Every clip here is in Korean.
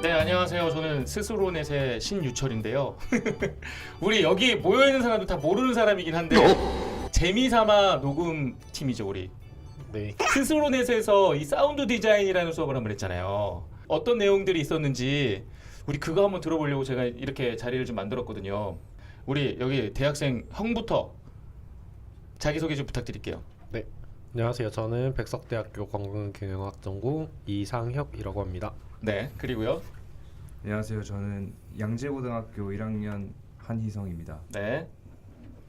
네, 안녕하세요. 저는 스스로넷의 신유철인데요. 우리 여기 모여있는 사람도 다 모르는 사람이긴 한데 재미삼아 녹음 팀이죠, 우리. 네. 스스로넷에서 이 사운드 디자인이라는 수업을 한번 했잖아요. 어떤 내용들이 있었는지 우리 그거 한번 들어보려고 제가 이렇게 자리를 좀 만들었거든요. 우리 여기 대학생 형부터 자기소개 좀 부탁드릴게요. 네. 안녕하세요. 저는 백석대학교 관광경영학 전공 이상혁이라고 합니다. 네, 그리고요. 안녕하세요. 저는 양재고등학교 1학년 한희성입니다. 네.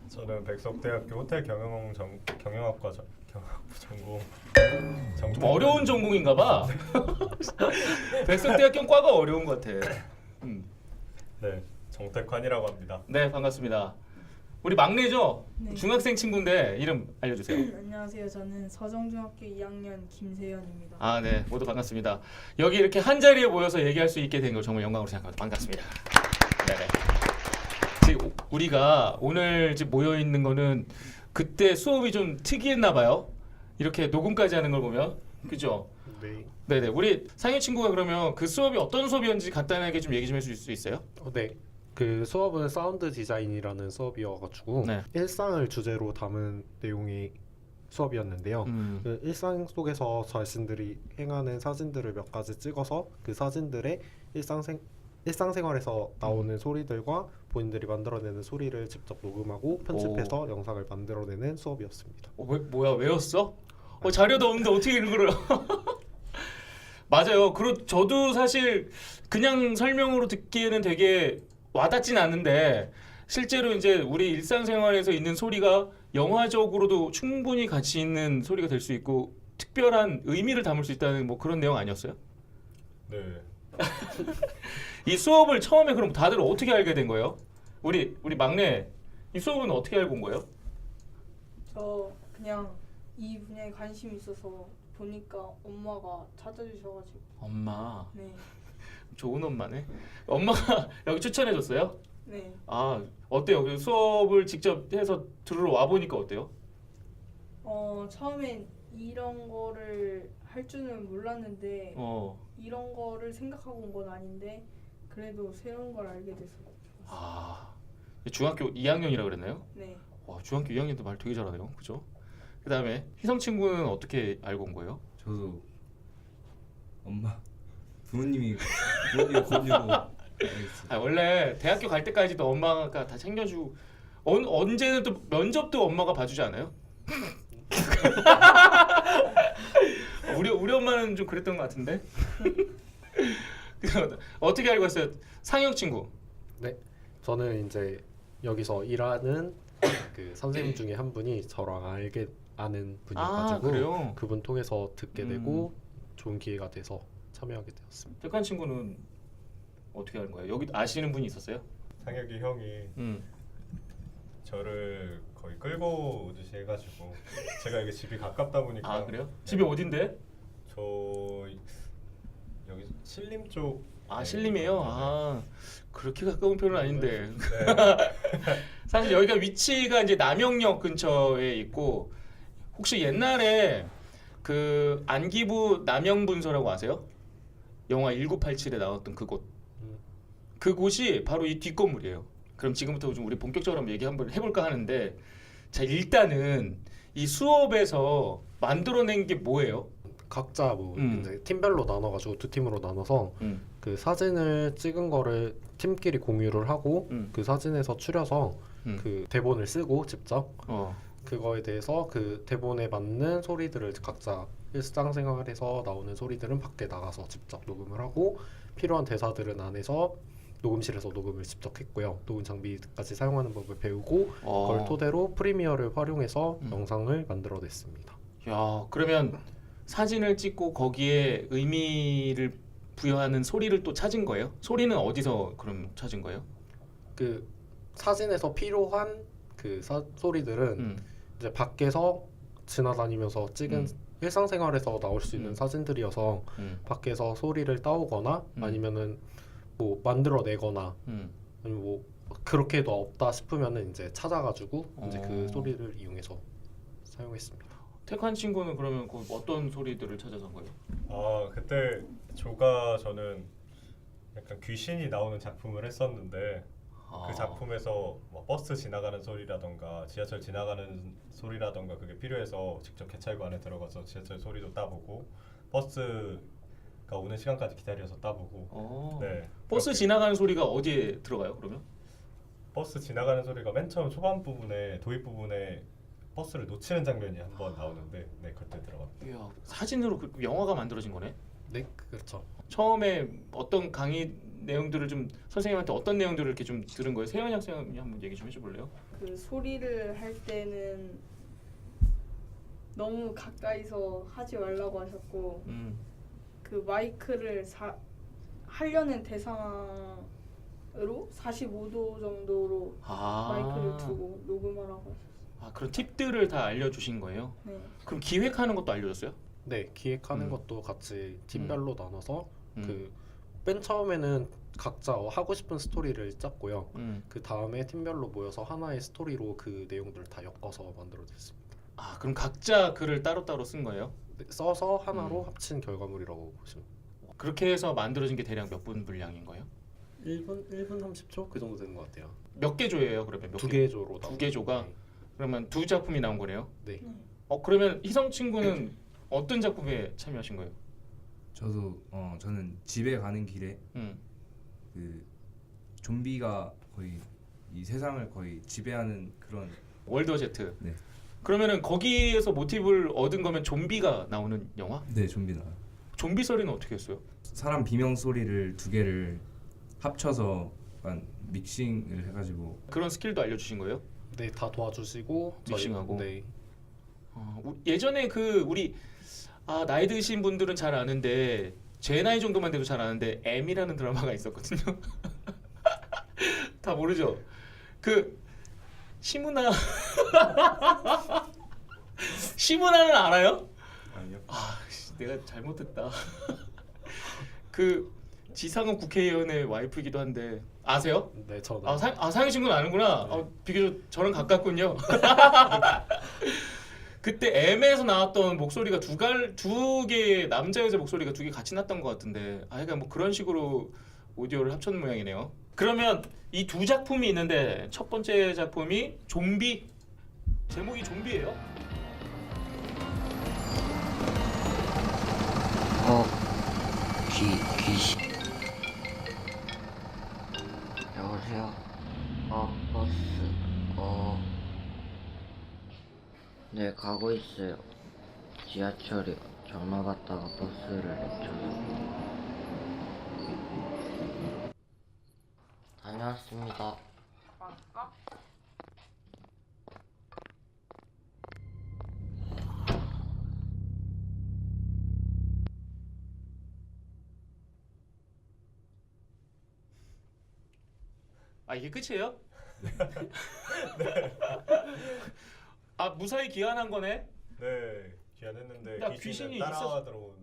저는 백석대학교 호텔 경영학부 전공 좀 어려운 전공인가봐. 백석대학교 과가 어려운 것 같아. 네, 정택환이라고 합니다. 네, 반갑습니다. 우리 막내죠? 네. 중학생 친구인데 이름 알려주세요. 안녕하세요. 저는 서정중학교 2학년 김세연입니다. 아, 네, 모두 반갑습니다. 여기 이렇게 한 자리에 모여서 얘기할 수 있게 된 걸 정말 영광으로 생각합니다. 반갑습니다. 네. 지금 우리가 오늘 지금 모여 있는 거는 그때 수업이 좀 특이했나 봐요. 이렇게 녹음까지 하는 걸 보면, 그죠? 네. 네네. 우리 상현 친구가 그러면 그 수업이 어떤 수업이었는지 간단하게 좀 얘기 좀 해줄 수 있어요? 네. 그 수업은 사운드 디자인이라는 수업이어가지고 네. 일상을 주제로 담은 내용의 수업이었는데요. 그 일상 속에서 자신들이 행하는 사진들을 몇 가지 찍어서 그 사진들의 일상생활에서 나오는 소리들과 본인들이 만들어내는 소리를 직접 녹음하고 편집해서 영상을 만들어내는 수업이었습니다. 뭐야 외웠어? 자료도 없는데 어떻게 이걸 맞아요. 저도 사실 그냥 설명으로 듣기에는 되게 와닿진 않는데 실제로 이제 우리 일상생활에서 있는 소리가 영화적으로도 충분히 가치 있는 소리가 될 수 있고 특별한 의미를 담을 수 있다는 뭐 그런 내용 아니었어요? 네, 이 수업을 처음에 그럼 다들 어떻게 알게 된 거예요? 우리 막내 이 수업은 어떻게 알고 온 거예요? 저 그냥 이 분야에 관심이 있어서 보니까 엄마가 찾아주셔가지고. 엄마 네, 좋은 엄마네. 엄마가 여기 추천해 줬어요? 네. 아 어때요? 그 수업을 직접 해서 들으러 와 보니까 어때요? 처음엔 이런 거를 할 줄은 몰랐는데 이런 거를 생각하고 온 건 아닌데 그래도 새로운 걸 알게 돼서 좋았어요. 아 중학교 2학년이라 그랬나요? 네. 와 중학교 2학년도 말 되게 잘하네요. 그죠? 그 다음에 희성 친구는 어떻게 알고 온 거예요? 저도 부모님이 권유로 아 원래 대학교 갈 때까지도 엄마가 다 챙겨주고 언제는 또 면접도 엄마가 봐주지 않아요? 우리 엄마는 좀 그랬던 것 같은데. 어떻게 알고 왔어요? 상혁 친구. 네. 저는 이제 여기서 일하는 그 선생님 중에 한 분이 저랑 아는 분이어가지고 그래요? 그분 통해서 듣게 되고 좋은 기회가 돼서 참여하게 되었습니다. 백한 친구는 어떻게 하는 거예요? 여기 아시는 분이 있었어요? 상혁이 형이 저를 거의 끌고 오듯이 해가지고 제가 여기 집이 가깝다 보니까. 아 그래요? 집이 어딘데? 저 여기 신림 쪽. 아 신림이에요? 아 그렇게 가까운 편은 아닌데. 네. 사실 여기가 위치가 이제 남영역 근처에 있고 혹시 옛날에 그 안기부 남영분소라고 아세요? 영화 1987에 나왔던 그곳. 그곳이 바로 이 뒷건물이에요. 그럼 지금부터 좀 우리 본격적으로 한번 얘기 한번 해볼까 하는데 자 일단은 이 수업에서 만들어낸 게 뭐예요? 각자 뭐 이제 팀별로 나눠가지고 두 팀으로 나눠서 그 사진을 찍은 거를 팀끼리 공유를 하고 그 사진에서 추려서 그 대본을 쓰고 직접 그거에 대해서 그 대본에 맞는 소리들을 각자 일상생활에서 나오는 소리들은 밖에 나가서 직접 녹음을 하고 필요한 대사들은 안에서 녹음실에서 녹음을 직접 했고요. 녹음 장비까지 사용하는 법을 배우고 그걸 토대로 프리미어를 활용해서 영상을 만들어냈습니다. 야 그러면 사진을 찍고 거기에 의미를 부여하는 소리를 또 찾은 거예요? 소리는 어디서 그럼 찾은 거예요? 그 사진에서 필요한 그 소리들은 이제 밖에서 지나다니면서 찍은 일상생활에서 나올 수 있는 사진들이어서 밖에서 소리를 따오거나 아니면은 뭐 만들어내거나 아니면 뭐 그렇게도 없다 싶으면은 이제 찾아가지고 이제 그 소리를 이용해서 사용했습니다. 택한 친구는 그러면 그 어떤 소리들을 찾아서 한 거예요? 그때 저는 약간 귀신이 나오는 작품을 했었는데 그 작품에서 뭐 버스 지나가는 소리라던가 지하철 지나가는 소리라던가 그게 필요해서 직접 개찰구 안에 들어가서 지하철 소리도 따보고 버스가 오는 시간까지 기다려서 따보고. 네. 버스 그렇게. 지나가는 소리가 어디에 들어가요? 그러면? 버스 지나가는 소리가 맨 처음 초반 부분에 도입 부분에 버스를 놓치는 장면이 한 번 나오는데 네 그때 들어갑니다. 이야, 사진으로 그 영화가 만들어진 거네. 네, 그렇죠. 처음에 어떤 강의 내용들을 좀 선생님한테 어떤 내용들을 이렇게 좀 들은 거예요? 세연이 학생이 한번 얘기 좀 해줘볼래요? 그 소리를 할 때는 너무 가까이서 하지 말라고 하셨고 그 마이크를 하려는 대상으로 45도 정도로 마이크를 두고 녹음하라고 하셨어요. 그런 팁들을 다 알려주신 거예요? 네. 그럼 기획하는 것도 알려줬어요? 네, 기획하는 것도 같이 팀별로 나눠서 그 맨 처음에는 각자 하고 싶은 스토리를 짰고요. 그 다음에 팀별로 모여서 하나의 스토리로 그 내용들을 다 엮어서 만들어냈습니다. 그럼 각자 글을 따로따로 쓴 거예요? 네, 써서 하나로 합친 결과물이라고 보시면. 그렇게 해서 만들어진 게 대략 몇 분 분량인 거예요? 1분 30초 그 정도 되는 것 같아요. 몇 개 조예요? 그러면 두 개 조로 두 개 조가? 네. 그러면 두 작품이 나온 거네요? 네. 그러면 희성 친구는 어떤 작품에 참여하신 거예요? 저도 저는 집에 가는 길에 그 좀비가 거의 이 세상을 거의 지배하는 그런 월드 제트. 네. 그러면은 거기에서 모티브를 얻은 거면 좀비가 나오는 영화? 네 좀비 나와요. 좀비 소리는 어떻게 했어요? 사람 비명 소리를 두 개를 합쳐서 약간 믹싱을 해가지고 그런 스킬도 알려주신 거예요? 네, 다 도와주시고 믹싱하고? 네. 예전에 그 우리 나이 드신 분들은 잘 아는데 제 나이 정도만 돼도 잘 아는데 M이라는 드라마가 있었거든요. 다 모르죠? 그 시무나 시무나는 알아요? 아니요. 내가 잘못했다. 그 지상욱 국회의원의 와이프이기도 한데 아세요? 네, 저는 상희 친구는 아는구나. 비교적 저랑 가깝군요. 그때 M에서 나왔던 목소리가 두 개의 남자 여자 목소리가 두 개 같이 났던 것 같은데 그러니까 뭐 그런 식으로 오디오를 합쳤는 모양이네요. 그러면 이 두 작품이 있는데 첫 번째 작품이 좀비, 제목이 좀비예요? 귀신. 여보세요? 버스. 네, 가고 있어요. 지하철이 전화 받다가 버스를 놓쳐서. 다녀왔습니다. 이게 끝이에요? 무사히 귀환한 거네? 네 귀환했는데 야, 귀신이 귀신이 따라와 들어온.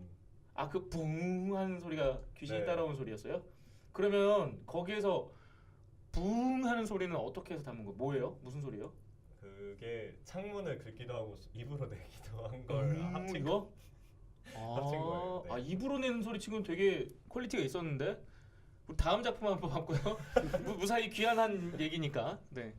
그 붕 하는 소리가 귀신이 네. 따라오는 소리였어요? 그러면 거기에서 붕 하는 소리는 어떻게 해서 담은 거예요? 뭐예요? 무슨 소리예요? 그게 창문을 긁기도 하고 입으로 내기도 한 걸 합친 이거? 합친 거예요. 네. 입으로 내는 소리 지금 되게 퀄리티가 있었는데 우리 다음 작품 한번 봤고요. 무사히 귀환한 얘기니까. 네.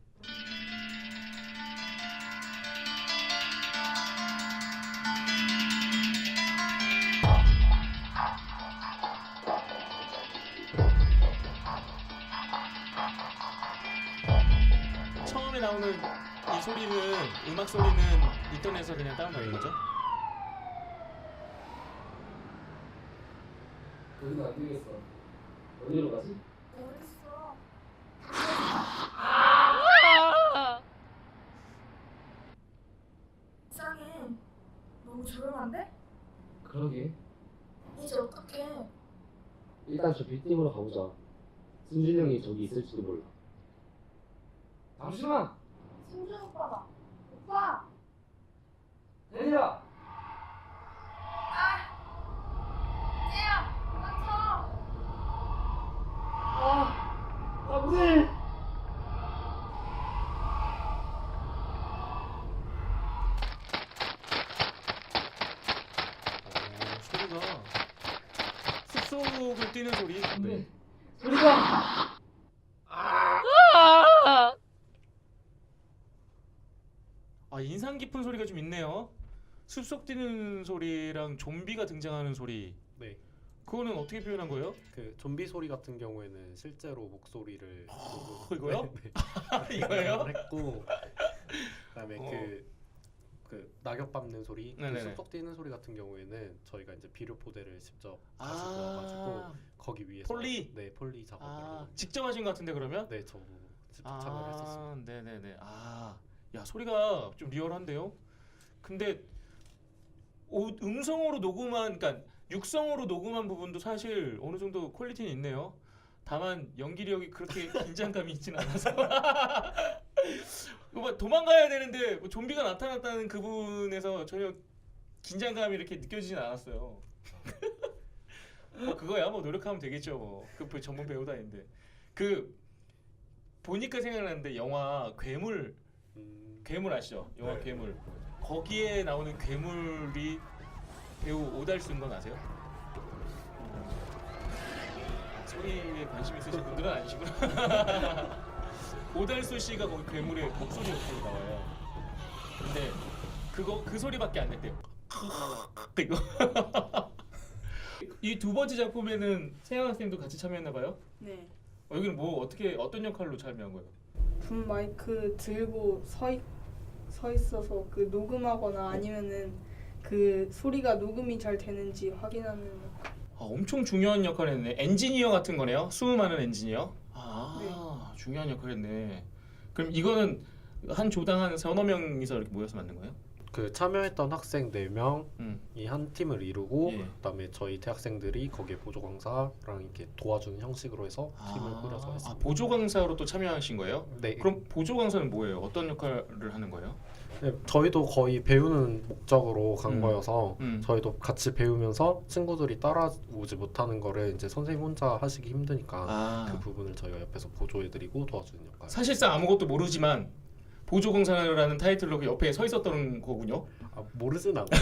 처음에 나오는 이 소리는 음악 소리는 인터넷에서 그냥 다운받은 거죠? 여기는 안 되겠어. 어디로 가지? 모르겠어. 이상해. 너무 조용한데? 그러게. 이제 어떡해. 일단 저 빌딩으로 가보자. 승준이 형이 저기 있을지도 몰라. 잠시만! 승준 오빠다. 오빠! 내리라! 쟤야! 그만 쳐! 뭐해! 소리가 숲속을 뛰는 소리. 네. 소리가 아, 인상 깊은 소리가 좀 있네요. 숲속 뛰는 소리랑 좀비가 등장하는 소리. 네. 그거는 어떻게 표현한 거예요? 그 좀비 소리 같은 경우에는 실제로 목소리를 이거요? 네, 이거요? 했고 그다음에 그 낙엽 밟는 소리, 그 네네네. 숲속 뛰는 소리 같은 경우에는 저희가 이제 비료 포대를 직접 아. 가지고 와가지고 거기 위에서 폴리? 네 폴리 작업을 직접 하신 것 같은데 그러면? 네 저도 참여를 했었어요. 네네네. 야, 소리가 좀 리얼한데요? 근데 음성으로 녹음한, 그러니까 육성으로 녹음한 부분도 사실 어느 정도 퀄리티는 있네요. 다만 연기력이 그렇게 긴장감이 있진 않아서 뭐 도망가야 되는데 뭐 좀비가 나타났다는 그 부분에서 전혀 긴장감이 이렇게 느껴지진 않았어요. 뭐 그거야 뭐 노력하면 되겠죠. 뭐 그 전문 배우도 아닌데 그 보니까 생각나는데 영화 괴물 아시죠? 영화 네. 괴물. 거기에 나오는 괴물이 배우 오달수인 건 아세요? 소리에 관심 있으신 분들은 아니시구나. 오달수 씨가 거기 괴물의 목소리 역할로 나와요. 근데 그 소리밖에 안 냈대요. 이거. 이 두 번째 작품에는 세영 학생도 같이 참여했나 봐요? 네. 여기는 뭐 어떤 역할로 참여한 거예요? 분 마이크 들고 서 있어서 그 녹음하거나 아니면은 그 소리가 녹음이 잘 되는지 확인하는. 엄청 중요한 역할을 했네. 엔지니어 같은 거네요. 수많은 엔지니어. 네. 중요한 역할을 했네. 그럼 이거는 한 조당 한 4~5명이서 이렇게 모여서 만든 거예요? 그 참여했던 학생 4명이 한 팀을 이루고 예. 그다음에 저희 대학생들이 거기에 보조 강사랑 이렇게 도와주는 형식으로 해서 팀을 꾸려서 했습니다. 보조 강사로 또 참여하신 거예요? 네. 그럼 보조 강사는 뭐예요? 어떤 역할을 하는 거예요? 네, 저희도 거의 배우는 목적으로 간 거여서 저희도 같이 배우면서 친구들이 따라오지 못하는 거를 이제 선생님 혼자 하시기 힘드니까 그 부분을 저희가 옆에서 보조해드리고 도와주는 역할. 사실상 아무것도 모르지만 보조 강사라는 타이틀로 그 옆에 서 있었던 거군요. 모르진 않고.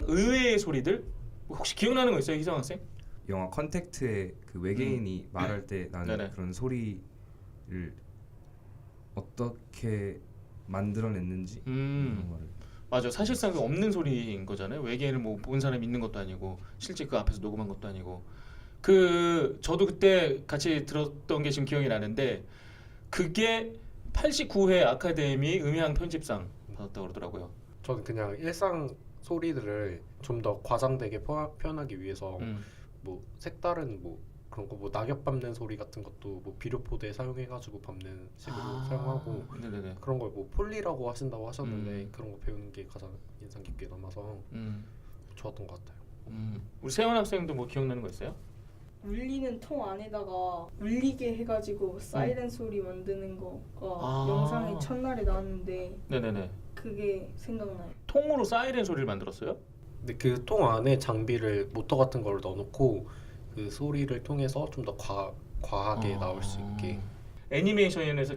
의외의 소리들 혹시 기억나는 거 있어요, 희성 학생? 영화 컨택트에 그 외계인이 말할 때 나는 네네. 그런 소리를 어떻게 만들어냈는지 이런 거를. 맞아. 사실상 그 없는 소리인 거잖아요. 외계인을 뭐 본 사람이 있는 것도 아니고 실제 그 앞에서 녹음한 것도 아니고. 저도 그때 같이 들었던 게 지금 기억이 나는데 그게 89회 아카데미 음향 편집상 받았다고 그러더라고요. 저는 그냥 일상 소리들을 좀 더 과장되게 표현하기 위해서 뭐 색다른 뭐 그런 거 뭐 낙엽 밟는 소리 같은 것도 뭐 비료 포대 사용해가지고 밟는 식으로 사용하고 네네네. 그런 걸 뭐 폴리라고 하신다고 하셨는데 그런 거 배우는 게 가장 인상 깊게 남아서 좋았던 것 같아요. 우리 세원 학생도 뭐 기억나는 거 있어요? 울리는 통 안에다가 울리게 해가지고 사이렌 소리 만드는 거가 영상이 첫날에 나왔는데 네네네. 그게 생각나요. 통으로 사이렌 소리를 만들었어요? 근데 그 통 안에 장비를 모터 같은 걸 넣어놓고 그 소리를 통해서 좀 더 과하게 나올 수 있게. 애니메이션에서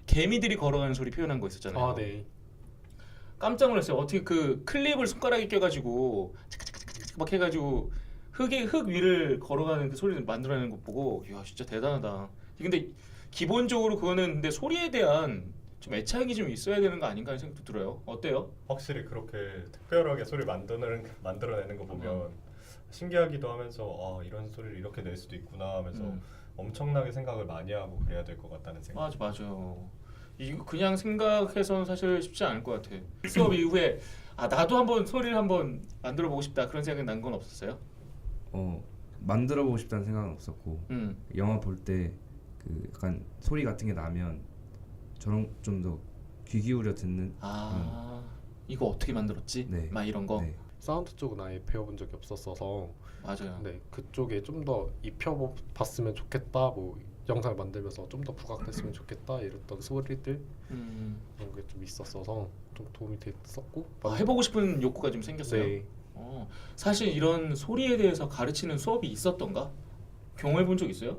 개미들이 걸어가는 소리 표현한 거 있었잖아요. 네. 깜짝 놀랐어요. 어떻게 그 클립을 손가락에 껴가지고 차카차카차카 막 해가지고 흙 위를 걸어가는 그 소리를 만들어내는 것 보고 이야 진짜 대단하다. 근데 기본적으로 그거는 근데 소리에 대한 좀 애착이 좀 있어야 되는 거 아닌가 하는 생각도 들어요. 어때요? 확실히 그렇게 특별하게 소리 만들어내는 거 보면 신기하기도 하면서 이런 소리를 이렇게 낼 수도 있구나 하면서 엄청나게 생각을 많이 하고 그래야 될 것 같다는 생각. 맞아. 이거 그냥 생각해서는 사실 쉽지 않을 것 같아. 수업 이후에 나도 한번 소리를 한번 만들어 보고 싶다 그런 생각이 난 건 없었어요? 만들어 보고 싶다는 생각은 없었고 영화 볼 때 그 약간 소리 같은 게 나면 저런 좀 더 귀 기울여 듣는. 이거 어떻게 만들었지? 네. 막 이런 거. 네. 사운드 쪽은 아예 배워본 적이 없었어서 맞아요. 네 그쪽에 좀 더 입혀봤으면 좋겠다. 뭐 영상을 만들면서 좀 더 부각됐으면 좋겠다 이랬던 소리들 그런 게 좀 있었어서 좀 도움이 됐었고. 해보고 싶은 욕구가 좀 생겼어요. 네. 사실 이런 소리에 대해서 가르치는 수업이 있었던가? 경험해본 적 있어요?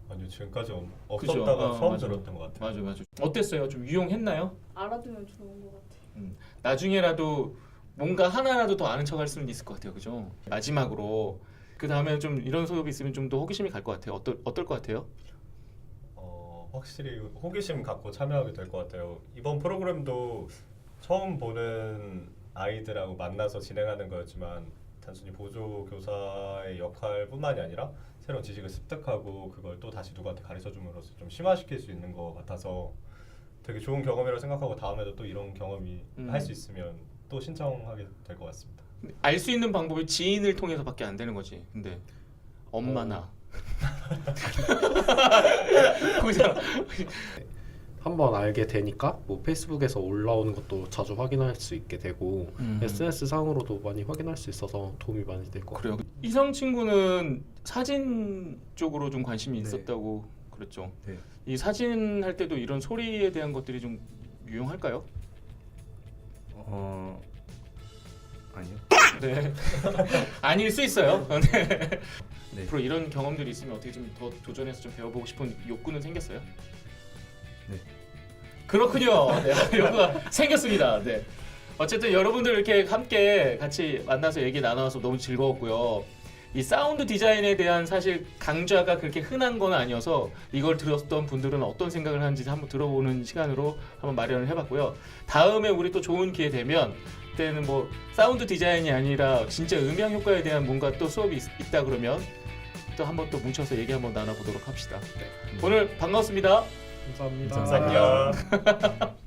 아니요 지금까지 그죠? 없었다가 처음 맞아. 들었던 것 같아요. 맞아. 어땠어요? 좀 유용했나요? 알아두면 좋은 것 같아요. 나중에라도 뭔가 하나라도 더 아는 척할 수는 있을 것 같아요. 그죠? 마지막으로 그 다음에 좀 이런 수업이 있으면 좀 더 호기심이 갈 것 같아요. 어떨 것 같아요? 확실히 호기심 갖고 참여하게 될 것 같아요. 이번 프로그램도 처음 보는 아이들하고 만나서 진행하는 거였지만 단순히 보조 교사의 역할뿐만이 아니라 새로운 지식을 습득하고 그걸 또 다시 누구한테 가르쳐줌으로써 좀 심화시킬 수 있는 것 같아서 되게 좋은 경험이라고 생각하고 다음에도 또 이런 경험이 할 수 있으면 또 신청하게 될 것 같습니다. 알 수 있는 방법이 지인을 통해서밖에 안 되는 거지. 근데 엄마나 거기서 한번 알게 되니까 뭐 페이스북에서 올라오는 것도 자주 확인할 수 있게 되고 SNS 상으로도 많이 확인할 수 있어서 도움이 많이 될 것 같아요. 그래요. 이성 친구는 사진 쪽으로 좀 관심이 있었다고 그랬죠. 네. 이 사진 할 때도 이런 소리에 대한 것들이 좀 유용할까요? 아니요. 네. 아닐 수 있어요. 네. 네. 앞으로 이런 경험들이 있으면 어떻게 좀 더 도전해서 좀 배워보고 싶은 욕구는 생겼어요? 네. 그렇군요. 네, 욕구가 생겼습니다. 네. 어쨌든 여러분들 이렇게 함께 같이 만나서 얘기 나눠서 너무 즐거웠고요. 이 사운드 디자인에 대한 사실 강좌가 그렇게 흔한 건 아니어서 이걸 들었던 분들은 어떤 생각을 하는지 한번 들어보는 시간으로 한번 마련을 해봤고요. 다음에 우리 또 좋은 기회 되면 그때는 뭐 사운드 디자인이 아니라 진짜 음향 효과에 대한 뭔가 또 수업이 있다 그러면 또 한번 또 뭉쳐서 얘기 한번 나눠보도록 합시다. 네. 오늘 반갑습니다. 감사합니다. 감사합니다.